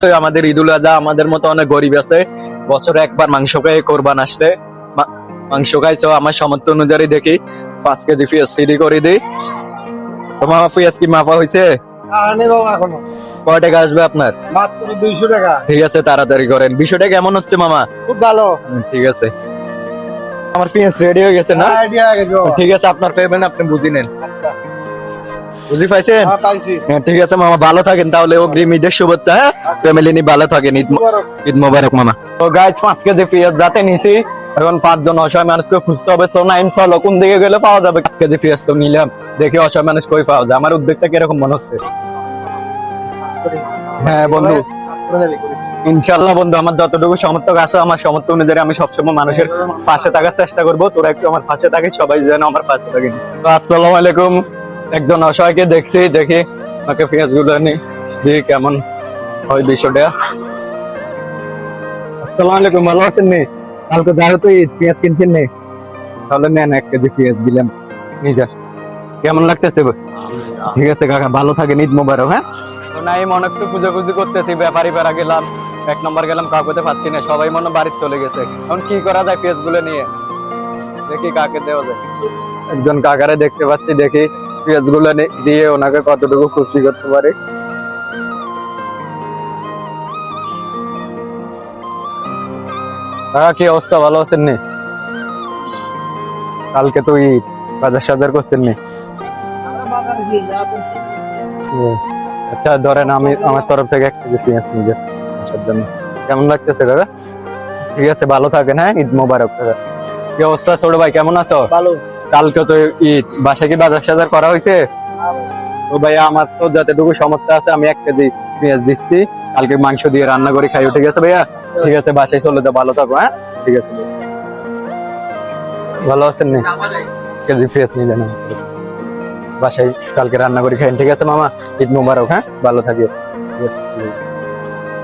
আমাদের ঈদুল আজহা আমাদের মতো অনেক গরিব আছে, বছরে একবার মাংস খাই, কোরবান আসলে মাংস খাইছো। আমার সামর্থ্য অনুযায়ী দেখি 5 কেজি পেঁয়াজ ফ্রি করে দিই। তো মামা পেঁয়াজ কি মাপা হয়েছে? এখনো কয় টাকা আসবে আপনার? মাত্র 200 টাকা। ঠিক আছে, তাড়াতাড়ি করেন। বিষয়টা কেমন হচ্ছে মামা? খুব ভালো। ঠিক আছে, আমার পেঁয়াজ রেডি হয়ে গেছে না? আইডিয়া গেছে। ঠিক আছে, আপনার পেমেন্ট আপনি বুঝি নেন। আচ্ছা, বুঝি পাইছেন? হ্যাঁ পাইছি। হ্যাঁ, ঠিক আছে মামা, ভালো থাকেন তাহলে। অগ্রিম ঈদের শুভেচ্ছা। হ্যাঁ, ফ্যামিলি নিয়ে ভালো থাকেন। ঈদ মোবারক মামা। তো গাইজ 5 কেজি পেঁয়াজ যাতে নিছি, এখন 5 জন অসহায় মানুষকে খুঁজতে হবে। সো নাইন ফলো কোন দিকে গেলে পাওয়া যাবে? 5 কেজি পেঁয়াজ তো নিলাম, দেখি অসহায় মানুষ কই পাওয়া যায়। আমার উদ্যোগটা কিরকম মনে হচ্ছে? হ্যাঁ বন্ধু, ইনশাল্লাহ বন্ধু, আমার যতটুকু সমর্থক আছে, আমার সমর্থ অনুযায়ী আমি সবসময় মানুষের পাশে থাকার চেষ্টা করবো। তোরা একটু আমার পাশে থাকিস, সবাই যেন আমার পাশে থাকেন। তো আসসালামু আলাইকুম। একজন অসহায়কে দেখছি, দেখি আমাকে পেঁয়াজ গুলো নি দেখি কেমন হয় বিষয়টা। আসসালামু আলাইকুম, ভালো আছেন নি? কালকে যাই তো পেঁয়াজ কিনছেন নি? তাহলে নেন 1 কেজি পেঁয়াজ দিলাম নিজের। কেমন লাগতেছে? ঠিক আছে কাকা, ভালো থাকেন। ঈদ মোবারক। হ্যাঁ, তো নাই মনে একটু খুঁজে করতেছি, ব্যাপারী পাড়া গেলাম, 1 নম্বর গেলাম, কাউকে পাচ্ছি না, সবাই মনে বাড়িতে চলে গেছে। এখন কি করা যায় পেঁয়াজ গুলো নিয়ে? দেখি কাকে দেওয়া যায়। একজন কাকারে দেখতে পাচ্ছি, দেখি পেঁয়াজ গুলো দিয়ে ওনাকে কতটুকু খুশি করতে পারে। কাকা কি অবস্থা, ভালো আছেন নি? কালকে তো ঈদ, বাজার সাজার করছেন নি? আচ্ছা ধরেন, আমি আমার তরফ থেকে 1 কেজি পেঁয়াজ নিজের আসার জন্য। কেমন লাগতেছে কাকা? ঠিক আছে, ভালো থাকেন। হ্যাঁ, ঈদ মোবারক কাকা। কি অবস্থা ছোট ভাই, কেমন আছো? ভালো। কালকে তো ঈদ, বাসায় কি বাজার সাজার করা হয়েছে? তো ভাইয়া আমার তো যতটুকু সামর্থ্য আছে আমি 1 কেজি পেঁয়াজ দিচ্ছি, কালকে মাংস দিয়ে রান্না করে খাইও। ঠিক আছে ভাইয়া? ঠিক আছে, বাসায় চলে যাও, ভালো থাকো। হ্যাঁ, ঠিক আছে। ভালো আছেন নি? 1 কেজি পেঁয়াজ নিলেন, বাসায় কালকে রান্না করে খাইন। ঠিক আছে মামা, ঈদ মোবারক। হ্যাঁ, ভালো থাকিও। ঠিক আছে।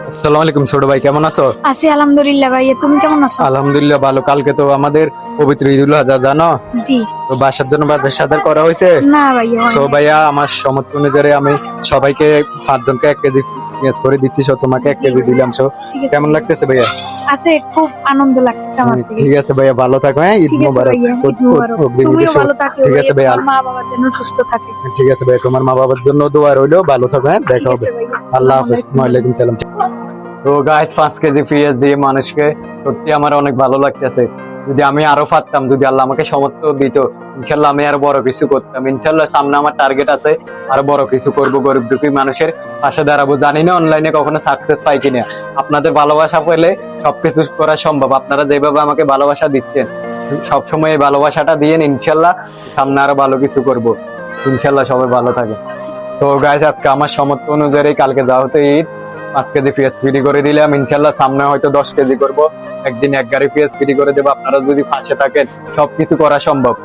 আসসালামু আলাইকুম ছোট ভাই, কেমন আছো? আছি আলহামদুলিল্লাহ ভাইয়া, তুমি কেমন আছো? আলহামদুলিল্লাহ ভালো। কালকে তো আমাদের পবিত্র ঈদুল আজহা, জানো? জি। তো বাসার জন্য বাজার সাজার করা হয়েছে। না ভাইয়া, তো ভাইয়া আমার সমর্থ অনুযায়ী আমি সবাইকে 5 জনকে 1 কেজি পেঁয়াজ করে দিচ্ছি। সো তোমাকে 1 কেজি দিলাম। সো ঠিক আছে। কেমন লাগতেছে ভাইয়া? আছে, খুব আনন্দ লাগছে আমার থেকে। ঠিক আছে ভাইয়া, ভালো থাকো। হ্যাঁ, ঈদ ঠিক আছে মোবারক। ভাইয়া, ঈদ মোবারক। তুমিও ভালো থাকো। ঠিক আছে ভাইয়া, মা বাবার জন্য সুস্থ থাকে। ঠিক আছে ভাইয়া, তোমার মা বাবার জন্য দোয়া রইলো। ভালো থাকো। হ্যাঁ, দেখা ঠিক হবে। আছে ভাইয়া, আল্লাহ হাফেজ। ওয়ালাইকুম সালাম। তো গাইস 5 কেজি পেঁয়াজ দিয়ে মানুষকে সত্যি আমার অনেক ভালো লাগতেছে। যদি আমি আরো পারতাম, যদি আল্লাহ আমাকে সামর্থ্য দিত, ইনশাল্লাহ আমি আরো বড় কিছু করতাম। ইনশাল্লাহ সামনে আমার টার্গেট আছে, আরো বড় কিছু করবো, গরিব দুঃখী মানুষের পাশে দাঁড়াবো। জানি না অনলাইনে কখনো সাকসেস পাই কিনা, আপনাদের ভালোবাসা পেলে সবকিছু করা সম্ভব। আপনারা যেভাবে আমাকে ভালোবাসা দিচ্ছেন, সবসময় এই ভালোবাসাটা দিয়ে ইনশাল্লাহ সামনে আরো ভালো কিছু করব। ইনশাল্লাহ সবাই ভালো থাকে। তো গাইস আজকে আমার সামর্থ্য অনুযায়ী কালকে যাওয়াতে ঈদ, 5 কেজি পেঁয়াজ ফ্রি করে দিলাম। ইনশাল্লাহ সামনে হয়তো 10 কেজি করবো, একদিন 1 গাড়ি পেঁয়াজ ফ্রি করে দেবো। আপনারা যদি পাশে থাকেন, সবকিছু করা সম্ভব।